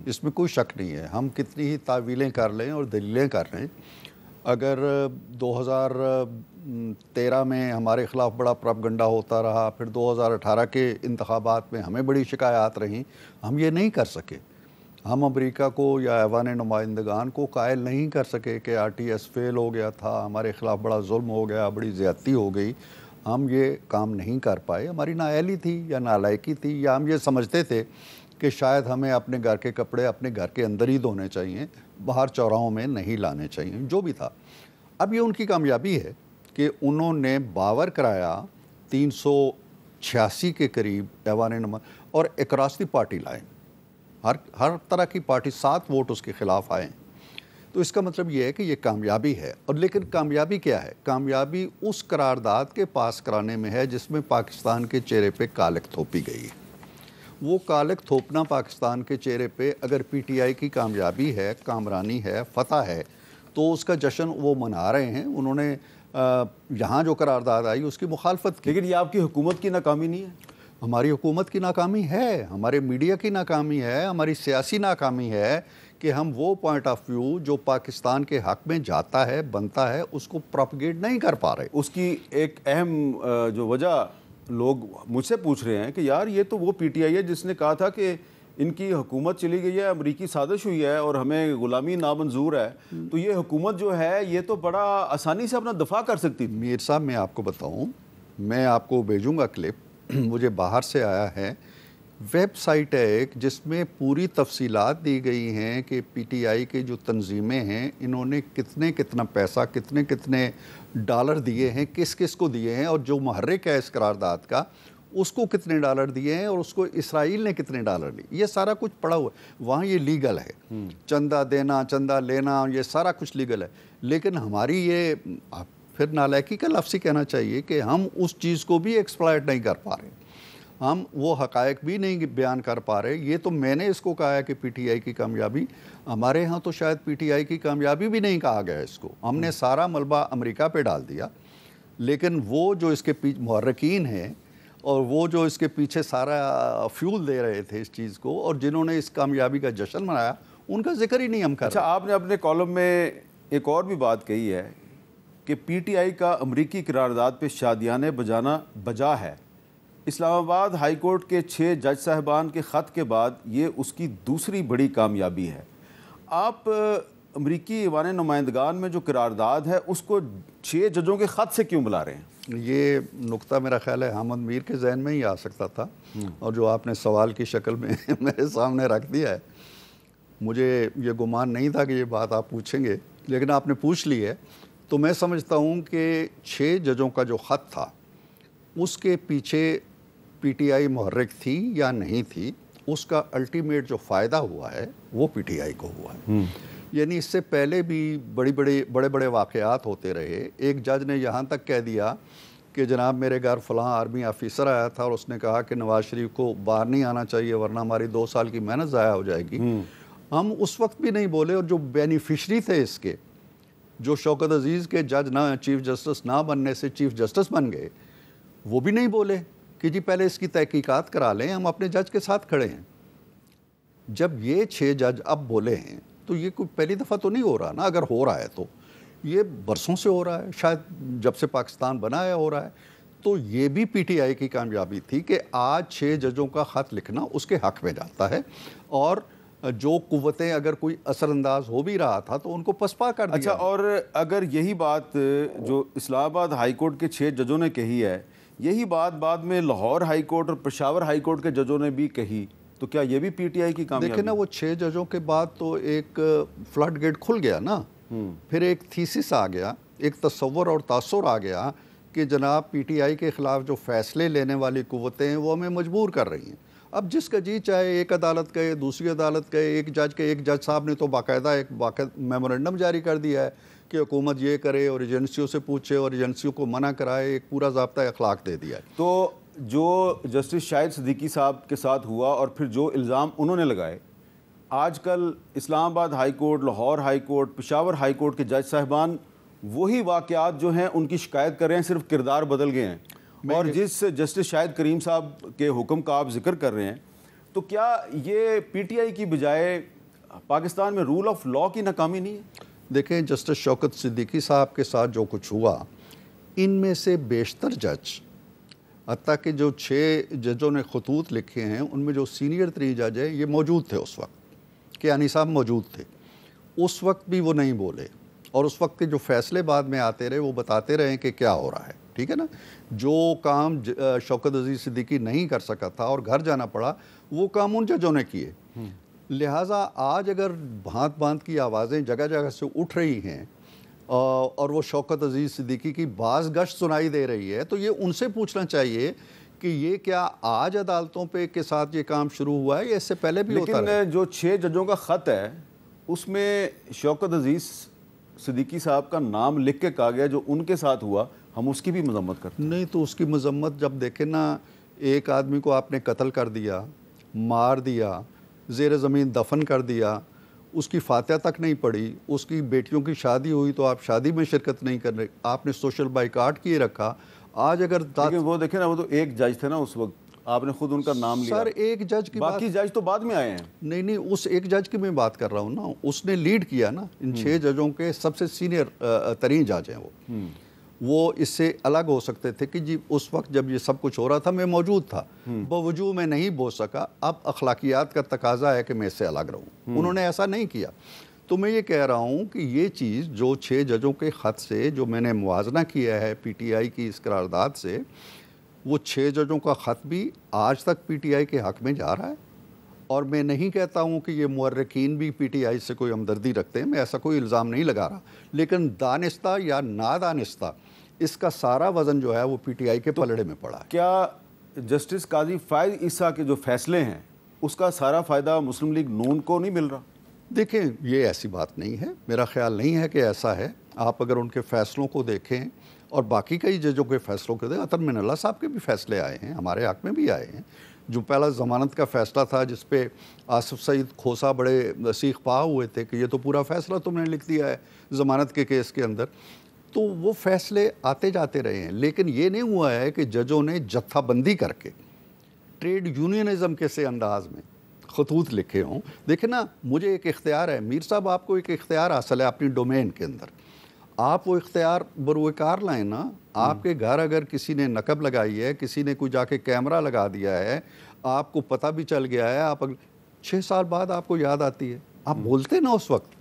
اس میں کوئی شک نہیں ہے. ہم کتنی ہی تعویلیں کر لیں اور دلیلیں کر لیں, اگر 2013 میں ہمارے خلاف بڑا پروپیگنڈا ہوتا رہا, پھر 2018 کے انتخابات میں ہمیں بڑی شکایات رہیں, ہم یہ نہیں کر سکے. ہم امریکہ کو یا ایوان نمائندگان کو قائل نہیں کر سکے کہ آر ٹی ایس فیل ہو گیا تھا, ہمارے خلاف بڑا ظلم ہو گیا, بڑی زیادتی ہو گئی. ہم یہ کام نہیں کر پائے. ہماری نااہلی تھی یا نالائقی تھی, یا ہم یہ سمجھتے تھے کہ شاید ہمیں اپنے گھر کے کپڑے اپنے گھر کے اندر ہی دھونے چاہیے, باہر چوراہوں میں نہیں لانے چاہیے, جو بھی تھا. اب یہ ان کی کامیابی ہے کہ انہوں نے باور کرایا 386 کے قریب ایوان اور اکراس دی پارٹی لائن, ہر طرح کی پارٹی 7 ووٹ اس کے خلاف آئے. تو اس کا مطلب یہ ہے کہ یہ کامیابی ہے. اور لیکن کامیابی کیا ہے؟ کامیابی اس قرارداد کے پاس کرانے میں ہے جس میں پاکستان کے چہرے پہ کالک تھوپی گئی. وہ کالک تھوپنا پاکستان کے چہرے پہ اگر پی ٹی آئی کی کامیابی ہے, کامرانی ہے, فتح ہے, تو اس کا جشن وہ منا رہے ہیں. انہوں نے یہاں جو قرارداد آئی اس کی مخالفت کی. لیکن یہ آپ کی حکومت کی ناکامی نہیں ہے؟ ہماری حکومت کی ناکامی ہے, ہمارے میڈیا کی ناکامی ہے, ہماری سیاسی ناکامی ہے کہ ہم وہ پوائنٹ آف ویو جو پاکستان کے حق میں جاتا ہے, بنتا ہے, اس کو پروپیگیٹ نہیں کر پا رہے. اس کی ایک اہم جو وجہ لوگ مجھ سے پوچھ رہے ہیں کہ یار یہ تو وہ پی ٹی آئی ہے جس نے کہا تھا کہ ان کی حکومت چلی گئی ہے, امریکی سازش ہوئی ہے اور ہمیں غلامی نامنظور ہے, تو یہ حکومت جو ہے یہ تو بڑا آسانی سے اپنا دفاع کر سکتی تھی. میر صاحب میں آپ کو بتاؤں, میں آپ کو بھیجوں گا کلپ, مجھے باہر سے آیا ہے, ویب سائٹ ہے ایک جس میں پوری تفصیلات دی گئی ہیں کہ پی ٹی آئی کے جو تنظیمیں ہیں انہوں نے کتنا پیسہ, کتنے ڈالر دیے ہیں, کس کس کو دیے ہیں, اور جو محرک ہے اس قرارداد کا اس کو کتنے ڈالر دیے ہیں, اور اس کو اسرائیل نے کتنے ڈالر دیے. یہ سارا کچھ پڑا ہوا ہے وہاں, یہ لیگل ہے. چندہ دینا, چندہ لینا, یہ سارا کچھ لیگل ہے. لیکن ہماری یہ پھر نالائکی کا لفظ ہی کہنا چاہیے کہ ہم اس چیز کو بھی ایکسپلائٹ نہیں کر پا رہے, ہم وہ حقائق بھی نہیں بیان کر پا رہے. یہ تو میں نے اس کو کہا ہے کہ پی ٹی آئی کی کامیابی, ہمارے ہاں تو شاید پی ٹی آئی کی کامیابی بھی نہیں کہا گیا اس کو. ہم نے سارا ملبہ امریکہ پہ ڈال دیا, لیکن وہ جو اس کے محرکین ہیں اور وہ جو اس کے پیچھے سارا فیول دے رہے تھے اس چیز کو, اور جنہوں نے اس کامیابی کا جشن منایا, ان کا ذکر ہی نہیں ہم کر رہے. اچھا, آپ نے اپنے کالم میں ایک اور بھی بات کہی ہے کہ پی ٹی آئی کا امریکی قرارداد پہ شادیانے بجانا بجا ہے. اسلام آباد ہائی کورٹ کے 6 جج صاحبان کے خط کے بعد یہ اس کی دوسری بڑی کامیابی ہے. آپ امریکی ایوان نمائندگان میں جو قرارداد ہے اس کو 6 ججوں کے خط سے کیوں بلا رہے ہیں؟ یہ نقطہ میرا خیال ہے حامد میر کے ذہن میں ہی آ سکتا تھا, اور جو آپ نے سوال کی شکل میں میرے سامنے رکھ دیا ہے, مجھے یہ گمان نہیں تھا کہ یہ بات آپ پوچھیں گے, لیکن آپ نے پوچھ لی ہے. تو میں سمجھتا ہوں کہ 6 ججوں کا جو خط تھا اس کے پیچھے پی ٹی آئی محرک تھی یا نہیں تھی, اس کا الٹیمیٹ جو فائدہ ہوا ہے وہ پی ٹی آئی کو ہوا ہے. یعنی اس سے پہلے بھی بڑے واقعات ہوتے رہے. ایک جج نے یہاں تک کہہ دیا کہ جناب میرے گھر فلاں آرمی آفیسر آیا تھا اور اس نے کہا کہ نواز شریف کو باہر نہیں آنا چاہیے ورنہ ہماری 2 سال کی محنت ضائع ہو جائے گی. ہم اس وقت بھی نہیں بولے, اور جو بینیفیشری تھے اس کے, جو شوکت عزیز کے جج نہ چیف جسٹس نہ بننے سے چیف جسٹس بن گئے, وہ بھی نہیں بولے کہ جی پہلے اس کی تحقیقات کرا لیں, ہم اپنے جج کے ساتھ کھڑے ہیں. جب یہ 6 جج اب بولے ہیں تو یہ کوئی پہلی دفعہ تو نہیں ہو رہا نا, اگر ہو رہا ہے تو یہ برسوں سے ہو رہا ہے, شاید جب سے پاکستان بنا ہے ہو رہا ہے. تو یہ بھی پی ٹی آئی کی کامیابی تھی کہ آج 6 ججوں کا خط لکھنا اس کے حق میں جاتا ہے, اور جو قوتیں اگر کوئی اثر انداز ہو بھی رہا تھا تو ان کو پسپا کر دیا. اچھا, اور اگر یہی بات جو اسلام آباد ہائی کورٹ کے 6 ججوں نے کہی ہے, یہی بات بعد میں لاہور ہائی کورٹ اور پشاور ہائی کورٹ کے ججوں نے بھی کہی, تو کیا یہ بھی پی ٹی آئی کی کامیابی؟ دیکھیں نا, وہ 6 ججوں کے بعد تو ایک فلڈ گیٹ کھل گیا نا, پھر ایک تھیسس آ گیا, ایک تصور اور تاثر آ گیا کہ جناب پی ٹی آئی کے خلاف جو فیصلے لینے والی قوتیں ہیں وہ ہمیں مجبور کر رہی ہیں. اب جس کا جی چاہے ایک عدالت گئے, دوسری عدالت گئے, ایک جج صاحب نے تو باقاعدہ میمورنڈم جاری کر دیا ہے کہ حکومت یہ کرے اور ایجنسیوں سے پوچھے اور ایجنسیوں کو منع کرائے, ایک پورا ضابطہ اخلاق دے دیا ہے. تو جو جسٹس شاہد صدیقی صاحب کے ساتھ ہوا اور پھر جو الزام انہوں نے لگائے, آج کل اسلام آباد high court, Lahore high court, Peshawar high court کے جج صاحبان وہی واقعات جو ہیں ان کی شکایت کر رہے ہیں, صرف کردار بدل گئے ہیں. اور جس جسٹس شاہد کریم صاحب کے حکم کا آپ ذکر کر رہے ہیں, تو کیا یہ پی ٹی آئی کی بجائے پاکستان میں رول آف لاء کی ناکامی نہیں ہے؟ دیکھیں, جسٹس شوکت صدیقی صاحب کے ساتھ جو کچھ ہوا, ان میں سے بیشتر جج, حتیٰ کہ جو 6 ججوں نے خطوط لکھے ہیں ان میں جو سینئر 3 جج ہیں یہ موجود تھے اس وقت, کیانی صاحب موجود تھے, اس وقت بھی وہ نہیں بولے, اور اس وقت کے جو فیصلے بعد میں آتے رہے وہ بتاتے رہے کہ کیا ہو رہا ہے. ٹھیک ہے نا, جو کام شوکت عزیز صدیقی نہیں کر سکا تھا اور گھر جانا پڑا, وہ کام ان ججوں نے کیے. لہٰذا آج اگر بھانت بھانت کی آوازیں جگہ جگہ سے اٹھ رہی ہیں اور وہ شوکت عزیز صدیقی کی باز گشت سنائی دے رہی ہے, تو یہ ان سے پوچھنا چاہیے کہ یہ کیا آج عدالتوں پہ کے ساتھ یہ کام شروع ہوا ہے یا اس سے پہلے بھی ہوتا رہا؟ لیکن جو 6 ججوں کا خط ہے اس میں شوکت عزیز صدیقی صاحب کا نام لکھ کے کہا گیا جو ان کے ساتھ ہوا, ہم اس کی بھی مذمت کرتے ہیں. نہیں تو اس کی مذمت جب دیکھیں نا, ایک آدمی کو آپ نے قتل کر دیا, مار دیا, زیر زمین دفن کر دیا, اس کی فاتحہ تک نہیں پڑھی، اس کی بیٹیوں کی شادی ہوئی تو آپ شادی میں شرکت نہیں کر رہے، آپ نے سوشل بائیکاٹ کیے رکھا. آج اگر لیکن وہ دیکھیں نا، وہ تو ایک جج تھے نا اس وقت، آپ نے خود ان کا نام لیا. سر ایک جج کی باقی جج تو بعد میں آئے ہیں. نہیں اس ایک جج کی میں بات کر رہا ہوں نا، اس نے لیڈ کیا نا، ان 6 ججوں کے سب سے سینئر ترین جج ہیں وہ اس سے الگ ہو سکتے تھے کہ جی اس وقت جب یہ سب کچھ ہو رہا تھا میں موجود تھا، باوجود میں نہیں بول سکا، اب اخلاقیات کا تقاضا ہے کہ میں اس سے الگ رہوں. انہوں نے ایسا نہیں کیا. تو میں یہ کہہ رہا ہوں کہ یہ چیز جو 6 ججوں کے خط سے جو میں نے موازنہ کیا ہے پی ٹی آئی کی اس قرارداد سے، وہ 6 ججوں کا خط بھی آج تک پی ٹی آئی کے حق میں جا رہا ہے. اور میں نہیں کہتا ہوں کہ یہ محرکین بھی پی ٹی آئی سے کوئی ہمدردی رکھتے ہیں، میں ایسا کوئی الزام نہیں لگا رہا، لیکن دانستہ یا نادانستہ اس کا سارا وزن جو ہے وہ پی ٹی آئی کے پلڑے میں پڑا ہے. کیا جسٹس قاضی فائز عیسیٰ کے جو فیصلے ہیں اس کا سارا فائدہ مسلم لیگ نون کو نہیں مل رہا؟ دیکھیں یہ ایسی بات نہیں ہے، میرا خیال نہیں ہے کہ ایسا ہے. آپ اگر ان کے فیصلوں کو دیکھیں اور باقی کئی ججوں کے فیصلوں کو دیکھیں، عطر من اللہ صاحب کے بھی فیصلے آئے ہیں، ہمارے حق میں بھی آئے ہیں. جو پہلا ضمانت کا فیصلہ تھا جس پہ آصف سعید کھوسا بڑے سیخ پا ہوئے تھے کہ یہ تو پورا فیصلہ تم نے لکھ دیا ہے ضمانت کے کیس کے اندر، تو وہ فیصلے آتے جاتے رہے ہیں. لیکن یہ نہیں ہوا ہے کہ ججوں نے جتھا بندی کر کے ٹریڈ یونینزم کے سے انداز میں خطوط لکھے ہوں. دیکھیں نا، مجھے ایک اختیار ہے، میر صاحب آپ کو ایک اختیار حاصل ہے اپنی ڈومین کے اندر، آپ وہ اختیار بروئے کار لائیں نا. آپ کے گھر اگر کسی نے نقب لگائی ہے، کسی نے کوئی جا کے کیمرہ لگا دیا ہے، آپ کو پتہ بھی چل گیا ہے، آپ 6 سال بعد آپ کو یاد آتی ہے، آپ بولتے نا اس وقت،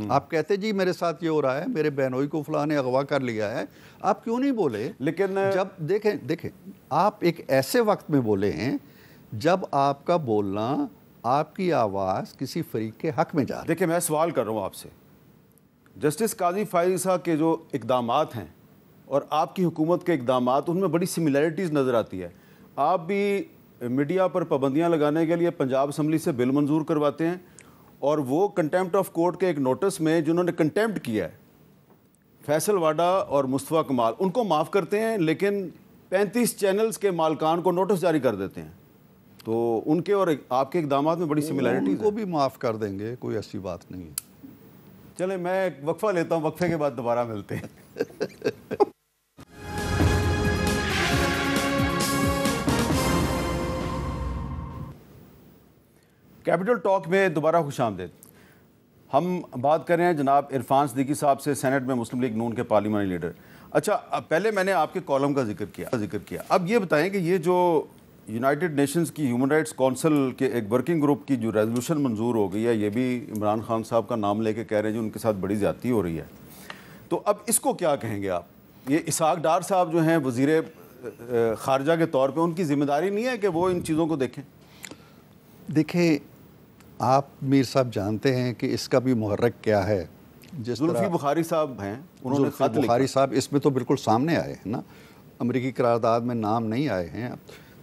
آپ کہتے جی میرے ساتھ یہ ہو رہا ہے، میرے بہنوئی کو فلاں نے اغوا کر لیا ہے. آپ کیوں نہیں بولے؟ لیکن جب دیکھیں آپ ایک ایسے وقت میں بولے ہیں جب آپ کا بولنا، آپ کی آواز کسی فریق کے حق میں جا رہی ہے. دیکھیں میں سوال کر رہا ہوں آپ سے، جسٹس قاضی فائز عیسیٰ کے جو اقدامات ہیں اور آپ کی حکومت کے اقدامات، ان میں بڑی سملیرٹیز نظر آتی ہے. آپ بھی میڈیا پر پابندیاں لگانے کے لیے پنجاب اسمبلی سے بل منظور کرواتے ہیں، اور وہ کنٹیمپٹ آف کورٹ کے ایک نوٹس میں جنہوں نے کنٹیمپٹ کیا ہے فیصل واڈا اور مصطفیٰ کمال، ان کو معاف کرتے ہیں، لیکن 35 چینلز کے مالکان کو نوٹس جاری کر دیتے ہیں. تو ان کے اور آپ کے اقدامات میں بڑی سملیرٹیز ان کو بھی معاف کر دیں گے، کوئی ایسی بات نہیں ہے. چلیں میں ایک وقفہ لیتا ہوں، وقفے کے بعد دوبارہ ملتے ہیں. کیپٹل ٹاک میں دوبارہ خوش آمدید. ہم بات کر رہے ہیں جناب عرفان صدیقی صاحب سے، سینٹ میں مسلم لیگ نون کے پارلیمانی لیڈر. اچھا، پہلے میں نے آپ کے کالم کا ذکر کیا. اب یہ بتائیں کہ یہ جو یونائٹڈ نیشنز کی ہیومن رائٹس کونسل کے ایک ورکنگ گروپ کی جو ریزولوشن منظور ہو گئی ہے، یہ بھی عمران خان صاحب کا نام لے کے کہہ رہے ہیں جو ان کے ساتھ بڑی زیادتی ہو رہی ہے، تو اب اس کو کیا کہیں گے آپ؟ یہ اسحاق ڈار صاحب جو ہیں وزیر خارجہ کے طور پہ، ان کی ذمہ داری نہیں ہے کہ وہ ان چیزوں کو دیکھیں؟ دیکھیں آپ میر صاحب جانتے ہیں کہ اس کا بھی محرک کیا ہے. زلفی بخاری صاحب ہیں، انہوں نے خط لکھا. بخاری صاحب اس میں تو بالکل سامنے آئے ہیں نا، امریکی قرارداد میں نام نہیں آئے ہیں.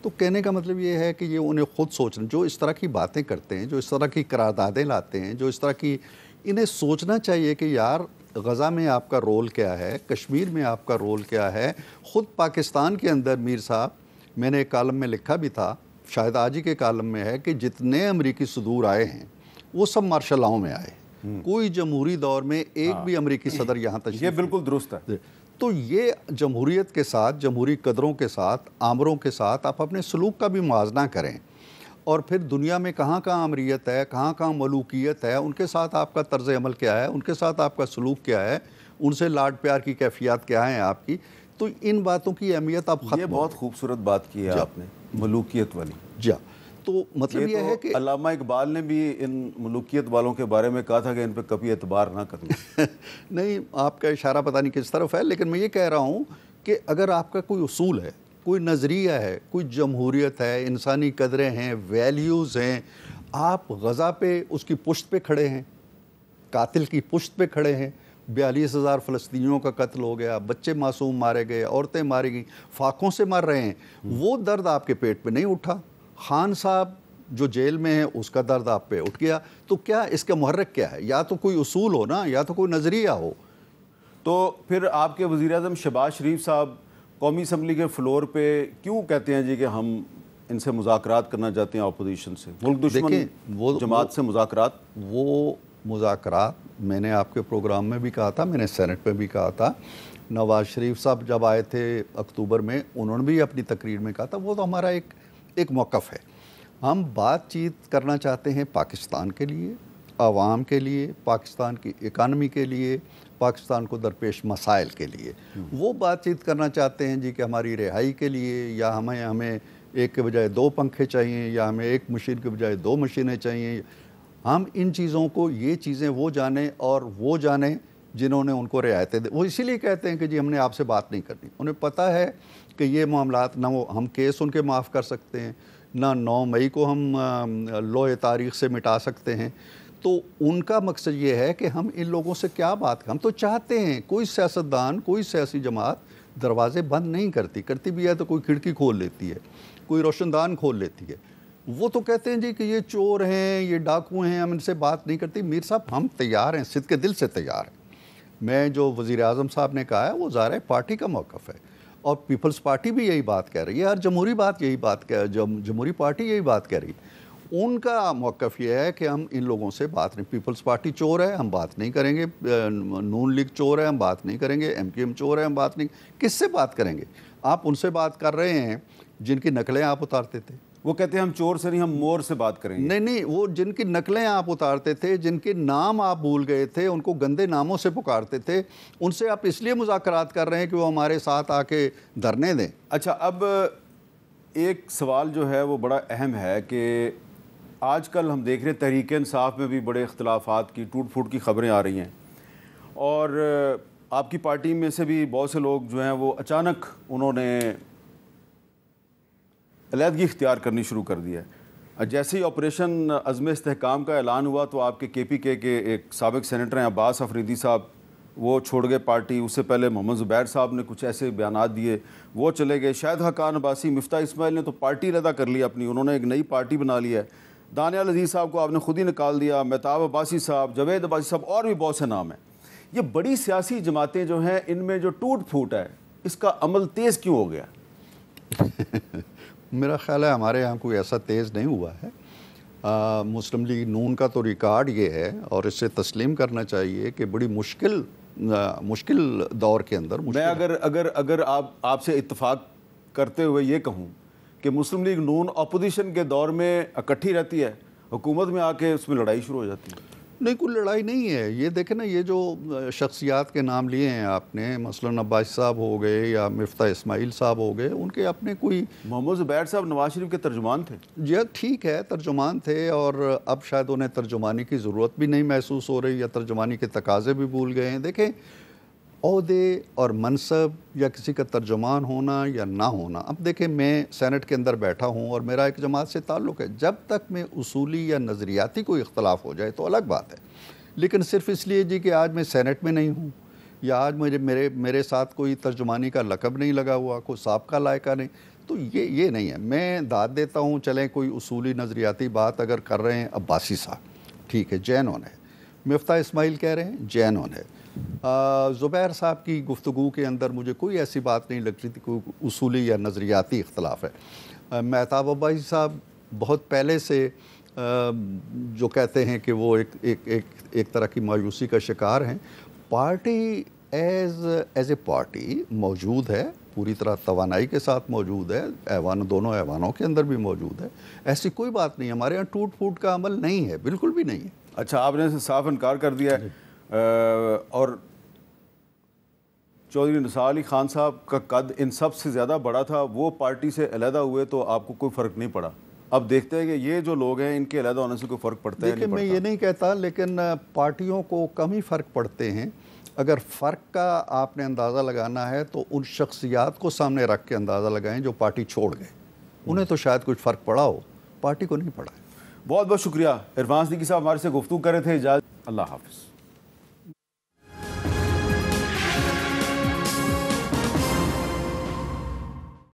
تو کہنے کا مطلب یہ ہے کہ یہ انہیں خود سوچنا، جو اس طرح کی باتیں کرتے ہیں، جو اس طرح کی قراردادیں لاتے ہیں، جو اس طرح کی، انہیں سوچنا چاہیے کہ یار غزہ میں آپ کا رول کیا ہے، کشمیر میں آپ کا رول کیا ہے. خود پاکستان کے اندر میر صاحب، میں نے ایک کالم میں لکھا بھی تھا، شاید آج ہی کے کالم میں ہے، کہ جتنے امریکی صدور آئے ہیں وہ سب مارشل لاؤ میں آئے. کوئی جمہوری دور میں ایک بھی امریکی صدر یہاں تشریف، یہ بالکل درست ہے. تو یہ جمہوریت کے ساتھ، جمہوری قدروں کے ساتھ، آمروں کے ساتھ آپ اپنے سلوک کا بھی موازنہ کریں، اور پھر دنیا میں کہاں کہاں امریت ہے، کہاں کہاں ملوکیت ہے، ان کے ساتھ آپ کا طرز عمل کیا ہے، ان کے ساتھ آپ کا سلوک کیا ہے، ان سے لاڈ پیار کی کیفیات کیا ہیں آپ کی. تو ان باتوں کی اہمیت آپ ختم. یہ بہت خوبصورت بات کی ہے آپ نے، ملوکیت والی. جا تو مطلب یہ ہے کہ علامہ اقبال نے بھی ان ملوکیت والوں کے بارے میں کہا تھا کہ ان پہ کبھی اعتبار نہ کرنا. نہیں، آپ کا اشارہ پتہ نہیں کس طرف ہے، لیکن میں یہ کہہ رہا ہوں کہ اگر آپ کا کوئی اصول ہے، کوئی نظریہ ہے، کوئی جمہوریت ہے، انسانی قدریں ہیں، ویلیوز ہیں، آپ غزہ پہ اس کی پشت پہ کھڑے ہیں، قاتل کی پشت پہ کھڑے ہیں. 42,000 فلسطینیوں کا قتل ہو گیا، بچے معصوم مارے گئے، عورتیں ماری گئیں، فاقوں سے مر رہے ہیں. وہ درد آپ کے پیٹ پہ نہیں اٹھا. خان صاحب جو جیل میں ہیں، اس کا درد آپ پہ اٹھ گیا. تو کیا اس کا محرک کیا ہے؟ یا تو کوئی اصول ہو نا، یا تو کوئی نظریہ ہو. تو پھر آپ کے وزیر اعظم شہباز شریف صاحب قومی اسمبلی کے فلور پہ کیوں کہتے ہیں جی کہ ہم ان سے مذاکرات کرنا چاہتے ہیں اپوزیشن سے، ملک دشمن جماعت سے مذاکرات؟ وہ مذاکرات، میں نے آپ کے پروگرام میں بھی کہا تھا، میں نے سینٹ میں بھی کہا تھا، نواز شریف صاحب جب آئے تھے اکتوبر میں انہوں نے بھی اپنی تقریر میں کہا تھا، وہ تو ہمارا ایک موقف ہے. ہم بات چیت کرنا چاہتے ہیں پاکستان کے لیے، عوام کے لیے، پاکستان کی اکانومی کے لیے، پاکستان کو درپیش مسائل کے لیے. وہ بات چیت کرنا چاہتے ہیں جی کہ ہماری رہائی کے لیے، یا ہمیں ایک کے بجائے 2 پنکھے چاہیے، یا ہمیں 1 مشین کے بجائے 2 مشینیں چاہیے. ہم ان چیزوں کو، یہ چیزیں وہ جانیں اور وہ جانیں جنہوں نے ان کو رعایتیں دیں. وہ اسی لیے کہتے ہیں کہ جی ہم نے آپ سے بات نہیں کرنی. انہیں پتہ ہے کہ یہ معاملات نہ ہم کیس ان کے معاف کر سکتے ہیں، نہ 9 مئی کو ہم لوح تاریخ سے مٹا سکتے ہیں. تو ان کا مقصد یہ ہے کہ ہم ان لوگوں سے کیا بات کریں. ہم تو چاہتے ہیں، کوئی سیاستدان، کوئی سیاسی جماعت دروازے بند نہیں کرتی بھی ہے تو کوئی کھڑکی کھول لیتی ہے، کوئی روشن دان کھول لیتی ہے. وہ تو کہتے ہیں جی کہ یہ چور ہیں، یہ ڈاکو ہیں، ہم ان سے بات نہیں کرتی. میر صاحب ہم تیار ہیں، صدق دل سے تیار ہیں. میں جو وزیر اعظم صاحب نے کہا ہے وہ ظاہر ہے پارٹی کا موقف ہے، اور پیپلز پارٹی بھی یہی بات کہہ رہی ہے، ہر جمہوری پارٹی یہی بات کہہ رہی ہے. ان کا موقف یہ ہے کہ ہم ان لوگوں سے بات نہیں. پیپلز پارٹی چور ہے، ہم بات نہیں کریں گے. نون لیگ چور ہے، ہم بات نہیں کریں گے. MQM چور ہے، ہم بات نہیں. کس سے بات کریں گے؟ آپ ان سے بات کر رہے ہیں جن کی نقلیں آپ اتارتے تھے. وہ کہتے ہیں ہم چور سے نہیں، ہم مور سے بات کریں گے. نہیں، وہ جن کی نقلیں آپ اتارتے تھے، جن کے نام آپ بھول گئے تھے، ان کو گندے ناموں سے پکارتے تھے، ان سے آپ اس لیے مذاکرات کر رہے ہیں کہ وہ ہمارے ساتھ آ کے دھرنے دیں. اچھا، اب ایک سوال جو ہے وہ بڑا اہم ہے کہ آج کل ہم دیکھ رہے ہیں تحریک انصاف میں بھی بڑے اختلافات کی، ٹوٹ پھوٹ کی خبریں آ رہی ہیں، اور آپ کی پارٹی میں سے بھی بہت سے لوگ جو ہیں وہ اچانک انہوں نے علیحدگی اختیار کرنی شروع کر دی ہے. جیسے ہی آپریشن عزم استحکام کا اعلان ہوا تو آپ کے KPK کے ایک سابق سینیٹر ہیں عباس افریدی صاحب، وہ چھوڑ گئے پارٹی. اس سے پہلے محمد زبیر صاحب نے کچھ ایسے بیانات دیے، وہ چلے گئے. شاہد حقان عباسی، مفتاح اسماعیل نے تو پارٹی علیحدہ کر لی اپنی، انہوں نے ایک نئی پارٹی بنا لی ہے. دانیال عزیز صاحب کو آپ نے خود ہی نکال دیا. مہتاب عباسی صاحب، جاوید عباسی صاحب، اور بھی بہت سے نام ہیں. یہ بڑی سیاسی جماعتیں جو ہیں، ان میں جو ٹوٹ پھوٹ ہے، اس کا عمل تیز کیوں ہو گیا؟ میرا خیال ہے ہمارے یہاں کوئی ایسا تیز نہیں ہوا ہے. مسلم لیگ نون کا تو ریکارڈ یہ ہے، اور اس سے تسلیم کرنا چاہیے کہ بڑی مشکل دور کے اندر میں اگر آپ سے اتفاق کرتے ہوئے یہ کہوں کہ مسلم لیگ نون اپوزیشن کے دور میں اکٹھی رہتی ہے، حکومت میں آ کے اس میں لڑائی شروع ہو جاتی ہے. نہیں، کوئی لڑائی نہیں ہے. یہ دیکھیں نا، یہ جو شخصیات کے نام لیے ہیں آپ نے، مثلاً عباس صاحب ہو گئے یا مفتاح اسماعیل صاحب ہو گئے، ان کے اپنے کوئی، محمد زبیر صاحب نواز شریف کے ترجمان تھے. جی ٹھیک ہے، ترجمان تھے، اور اب شاید انہیں ترجمانی کی ضرورت بھی نہیں محسوس ہو رہی، یا ترجمانی کے تقاضے بھی بھول گئے ہیں. دیکھیں، عہدے اور منصب یا کسی کا ترجمان ہونا یا نہ ہونا، اب دیکھیں میں سینٹ کے اندر بیٹھا ہوں اور میرا ایک جماعت سے تعلق ہے. جب تک میں اصولی یا نظریاتی کوئی اختلاف ہو جائے تو الگ بات ہے. لیکن صرف اس لیے جی کہ آج میں سینٹ میں نہیں ہوں، یا آج میرے ساتھ کوئی ترجمانی کا لقب نہیں لگا ہوا، کوئی سابقہ لائقہ نہیں، تو یہ نہیں ہے. میں داد دیتا ہوں، چلیں کوئی اصولی نظریاتی بات اگر کر رہے ہیں عباسی صاحب، ٹھیک ہے، جینون ہے. مفتاح اسماعیل کہہ رہے ہیں، جینون ہے. زبیر صاحب کی گفتگو کے اندر مجھے کوئی ایسی بات نہیں لگ رہی تھی کوئی اصولی یا نظریاتی اختلاف ہے. مہتاب عباسی صاحب بہت پہلے سے جو کہتے ہیں کہ وہ ایک طرح کی مایوسی کا شکار ہیں. پارٹی ایز اے پارٹی موجود ہے، پوری طرح توانائی کے ساتھ موجود ہے، دونوں ایوانوں کے اندر بھی موجود ہے. ایسی کوئی بات نہیں. ہمارے یہاں ٹوٹ پھوٹ کا عمل نہیں ہے، بالکل بھی نہیں ہے. اچھا، آپ نے صاف انکار کر دیا ہے. اور چودھری نثار علی خان صاحب کا قد ان سب سے زیادہ بڑا تھا، وہ پارٹی سے علیحدہ ہوئے تو آپ کو کوئی فرق نہیں پڑا. اب دیکھتے ہیں کہ یہ جو لوگ ہیں ان کے علیحدہ ہونے سے کوئی فرق پڑتا ہے؟ دیکھیں، میں یہ نہیں کہتا، لیکن پارٹیوں کو کم ہی فرق پڑتے ہیں. اگر فرق کا آپ نے اندازہ لگانا ہے تو ان شخصیات کو سامنے رکھ کے اندازہ لگائیں جو پارٹی چھوڑ گئے. انہیں تو شاید کچھ فرق پڑا ہو، پارٹی کو نہیں پڑا ہے. بہت بہت شکریہ. عرفان صدیقی صاحب ہمارے سے گفتگو کر رہے تھے. اجازت، اللہ حافظ.